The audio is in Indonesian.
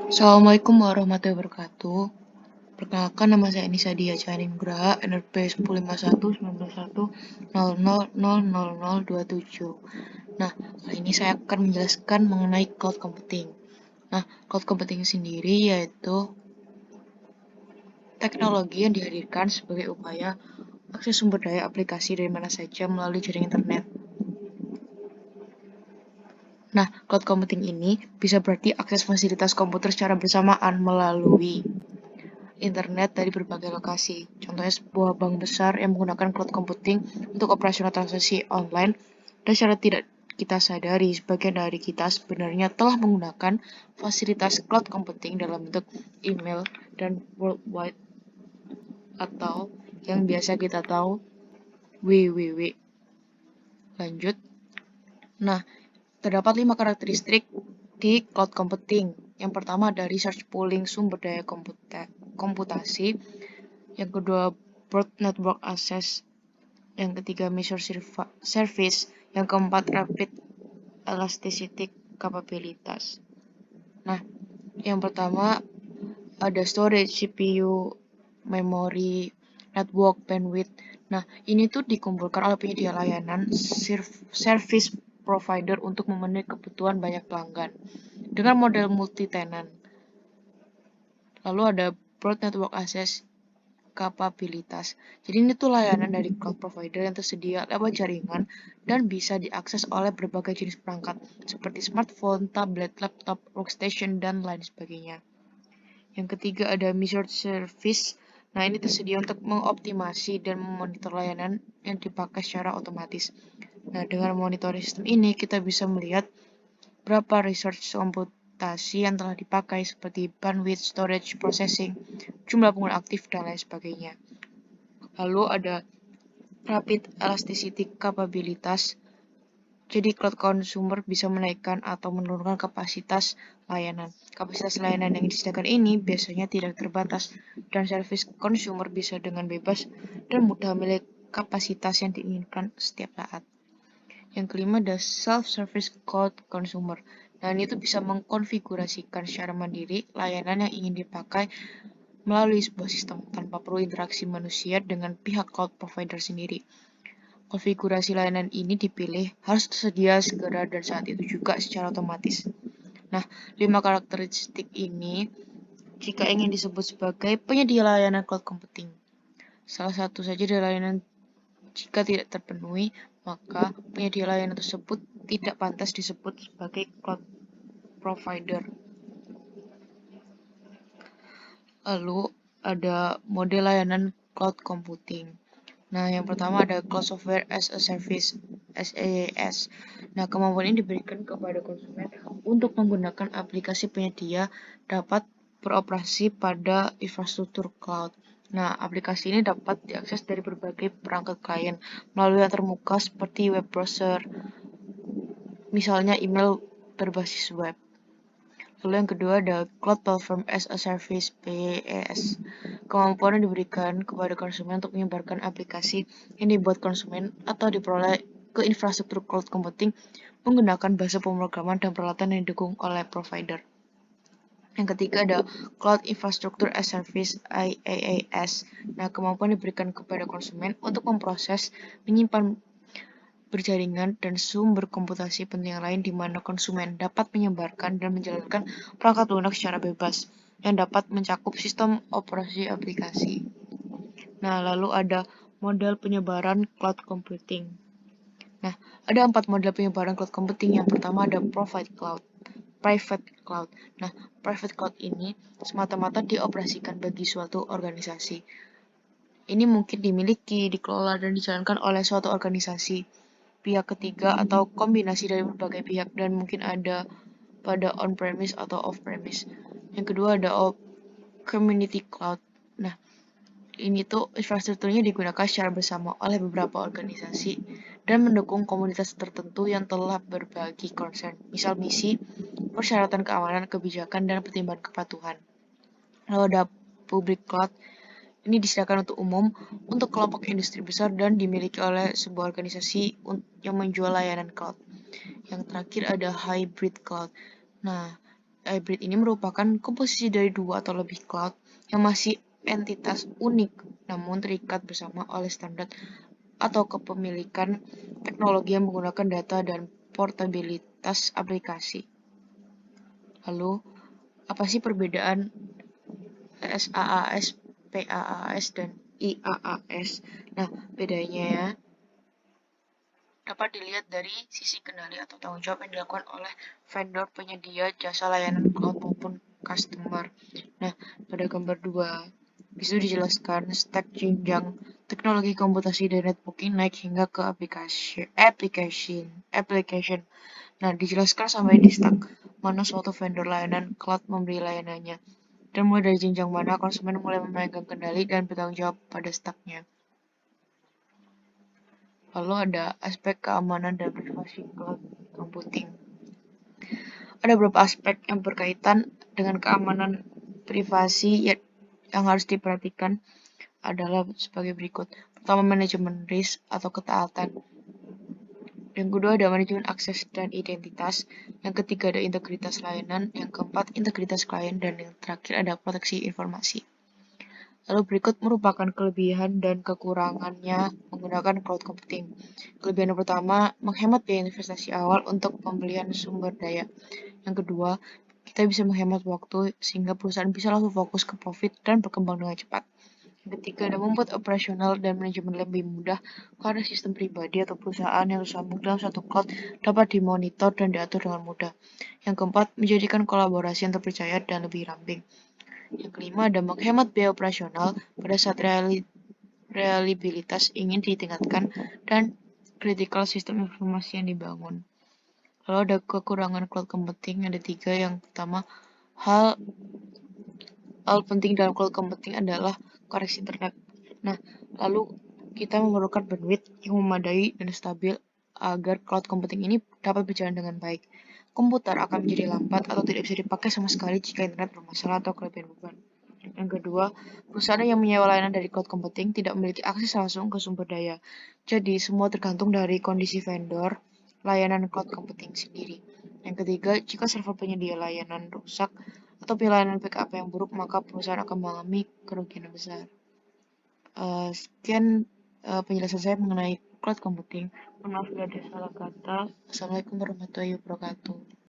Assalamualaikum warahmatullahi wabarakatuh. Perkenalkan, nama saya Nisa Dia Nugraha, NRP 10519100000027. Nah, kali ini saya akan menjelaskan mengenai cloud computing. Nah, cloud computing sendiri yaitu teknologi yang dihadirkan sebagai upaya akses sumber daya aplikasi dari mana saja melalui jaringan internet. Nah, cloud computing ini bisa berarti akses fasilitas komputer secara bersamaan melalui internet dari berbagai lokasi. Contohnya sebuah bank besar yang menggunakan cloud computing untuk operasional transaksi online, dan secara tidak kita sadari, sebagian dari kita sebenarnya telah menggunakan fasilitas cloud computing dalam bentuk email dan worldwide, atau yang biasa kita tahu www. Lanjut. Nah, terdapat 5 karakteristik di cloud computing. Yang pertama ada research pooling sumber daya komputasi. Yang kedua, broad network access. Yang ketiga, measure service. Yang keempat, rapid elasticity capabilitas. Nah, yang pertama ada storage, CPU, memory, network, bandwidth. Nah, ini tuh dikumpulkan oleh penyedia layanan service provider untuk memenuhi kebutuhan banyak pelanggan dengan model multi-tenant. Lalu ada broad network access kapabilitas. Jadi ini tuh layanan dari cloud provider yang tersedia lewat jaringan dan bisa diakses oleh berbagai jenis perangkat seperti smartphone, tablet, laptop, workstation, dan lain sebagainya. Yang ketiga ada measured service. Nah, ini tersedia untuk mengoptimasi dan memonitor layanan yang dipakai secara otomatis. Nah, dengan monitoring sistem ini kita bisa melihat berapa resource komputasi yang telah dipakai seperti bandwidth, storage, processing, jumlah pengguna aktif, dan lain sebagainya. Lalu ada rapid elasticity capabilitas. Jadi cloud consumer bisa menaikkan atau menurunkan kapasitas layanan. Kapasitas layanan yang disediakan ini biasanya tidak terbatas dan service consumer bisa dengan bebas dan mudah memilih kapasitas yang diinginkan setiap saat. Yang kelima ada self-service cloud consumer. Nah, ini tuh bisa mengkonfigurasikan secara mandiri layanan yang ingin dipakai melalui sebuah sistem tanpa perlu interaksi manusia dengan pihak cloud provider sendiri. Konfigurasi layanan ini dipilih harus tersedia segera dan saat itu juga secara otomatis. Nah, 5 karakteristik ini jika ingin disebut sebagai penyedia layanan cloud computing. Salah satu saja dari layanan jika tidak terpenuhi, maka penyedia layanan tersebut tidak pantas disebut sebagai cloud provider. Lalu ada model layanan cloud computing. Nah, yang pertama ada Cloud Software as a Service, SaaS. Nah, kemampuan ini diberikan kepada konsumen untuk menggunakan aplikasi penyedia dapat beroperasi pada infrastruktur cloud. Nah, aplikasi ini dapat diakses dari berbagai perangkat klien melalui yang termuka seperti web browser, misalnya email berbasis web. Lalu yang kedua ada Cloud Platform as a Service, PaaS. Kemampuan yang diberikan kepada konsumen untuk menyebarkan aplikasi yang dibuat konsumen atau diperoleh ke infrastruktur cloud computing menggunakan bahasa pemrograman dan peralatan yang didukung oleh provider. Yang ketiga ada Cloud Infrastructure as Service, IaaS. Nah, kemampuan diberikan kepada konsumen untuk memproses, menyimpan berjaringan dan sumber komputasi penting lain di mana konsumen dapat menyebarkan dan menjalankan perangkat lunak secara bebas yang dapat mencakup sistem operasi aplikasi. Nah, lalu ada model penyebaran cloud computing. Nah, ada 4 model penyebaran cloud computing. Yang pertama ada private cloud. Nah, private cloud ini semata-mata dioperasikan bagi suatu organisasi. Ini mungkin dimiliki, dikelola, dan dijalankan oleh suatu organisasi, pihak ketiga, atau kombinasi dari berbagai pihak, dan mungkin ada pada on-premise atau off-premise. Yang kedua ada community cloud. Nah, ini tuh infrastrukturnya digunakan secara bersama oleh beberapa organisasi dan mendukung komunitas tertentu yang telah berbagi concern, misal misi, persyaratan keamanan, kebijakan, dan pertimbangan kepatuhan. Lalu ada public cloud. Ini disediakan untuk umum, untuk kelompok industri besar, dan dimiliki oleh sebuah organisasi yang menjual layanan cloud. Yang terakhir ada hybrid cloud. Nah, Hybrid ini merupakan komposisi dari dua atau lebih cloud yang masih entitas unik namun terikat bersama oleh standar atau kepemilikan teknologi yang menggunakan data dan portabilitas aplikasi. Lalu, apa sih perbedaan SaaS, PaaS, dan IaaS? Nah, bedanya ya dapat dilihat dari sisi kendali atau tanggung jawab yang dilakukan oleh vendor penyedia jasa layanan cloud maupun customer. Nah, pada gambar 2, bisa dijelaskan stack jenjang teknologi komputasi dan networking naik hingga ke application. Nah, dijelaskan sampai di stack mana suatu vendor layanan cloud memberi layanannya. Dan mulai dari jenjang mana konsumen mulai memegang kendali dan bertanggung jawab pada stacknya. Lalu ada aspek keamanan dan privasi cloud computing. Ada beberapa aspek yang berkaitan dengan keamanan privasi yang harus diperhatikan adalah sebagai berikut. Pertama, manajemen risk atau ketaatan. Yang kedua ada manajemen akses dan identitas. Yang ketiga ada integritas layanan. Yang keempat integritas klien. Dan yang terakhir ada proteksi informasi. Lalu berikut merupakan kelebihan dan kekurangannya menggunakan cloud computing. Kelebihan yang pertama, menghemat biaya investasi awal untuk pembelian sumber daya. Yang kedua, kita bisa menghemat waktu sehingga perusahaan bisa langsung fokus ke profit dan berkembang dengan cepat. Yang ketiga, ada membuat operasional dan manajemen lebih mudah karena sistem pribadi atau perusahaan yang tersambung dalam satu cloud dapat dimonitor dan diatur dengan mudah. Yang keempat, menjadikan kolaborasi yang terpercaya dan lebih ramping. Yang kelima, ada menghemat biaya operasional pada saat reliabilitas ingin ditingkatkan dan critical sistem informasi yang dibangun. Lalu ada kekurangan cloud computing, ada 3. Yang pertama, hal penting dalam cloud computing adalah koneksi internet. Nah, lalu kita memerlukan bandwidth yang memadai dan stabil agar cloud computing ini dapat berjalan dengan baik. Komputer akan menjadi lambat atau tidak bisa dipakai sama sekali jika internet bermasalah atau kelebihan beban. Yang kedua, perusahaan yang menyewa layanan dari cloud computing tidak memiliki akses langsung ke sumber daya. Jadi, semua tergantung dari kondisi vendor layanan cloud computing sendiri. Yang ketiga, jika server penyedia layanan rusak atau pelayanan backup yang buruk, maka perusahaan akan mengalami kerugian yang besar. Sekian penjelasan saya mengenai cloud computing. Mohon maaf bila ada salah kata. Assalamualaikum warahmatullahi wabarakatuh.